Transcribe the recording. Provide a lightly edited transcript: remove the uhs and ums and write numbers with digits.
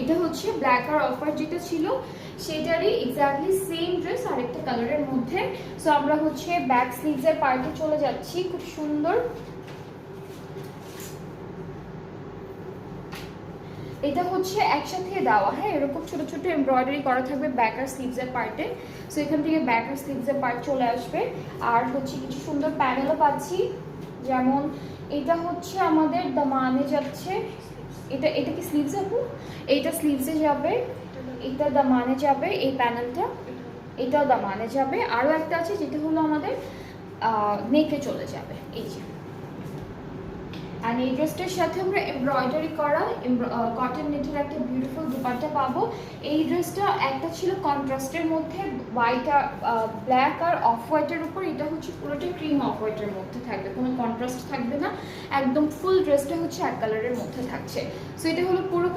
এটা হচ্ছে ব্ল্যাক আর অফার যেটা ছিল সেটারই এক্স্যাক্টলি সেম ড্রেস আরেকটা কালারের মধ্যে। সো আমরা হচ্ছে ব্যাক স্লিভসের পার্টে চলে যাচ্ছি, খুব সুন্দর। এটা হচ্ছে একসাথে দেওয়া, হ্যাঁ, এরকম ছোট ছোট এমব্রয়ডারি করা থাকবে ব্যাক আর স্লিভসের পার্টে। সো এখান থেকে ব্যাক আর স্লিভসের পার্ট চলে আসবে। আর হচ্ছে কিছু সুন্দর প্যানেলও পাচ্ছি, যেমন এটা হচ্ছে আমাদের দামানে যাচ্ছে, এটা কি স্লিভস আপু? এইটা স্লিভসে যাবে, এটা দামানে যাবে, এই প্যানেলটা এটাও দামানে যাবে। আরও একটা আছে যেটা হলো আমাদের নেকে চলে যাবে, এই যে। আর এই ড্রেসটার সাথে আমরা এমব্রয়ডারি করা কটন নেটের একটা বিউটিফুল দুপাট্টা পাবো। এই ড্রেসটা একটা ছিল কন্ট্রাস্টের মধ্যে হোয়াইট আর ব্ল্যাক আর অফ হোয়াইটের উপর, এটা হচ্ছে পুরোটা ক্রিম অফ হোয়াইটের মধ্যে থাকবে, কোনো কন্ট্রাস্ট থাকবে না, একদম ফুল ড্রেসটা হচ্ছে এক কালারের মধ্যে থাকছে। সো এটা হলো পুরো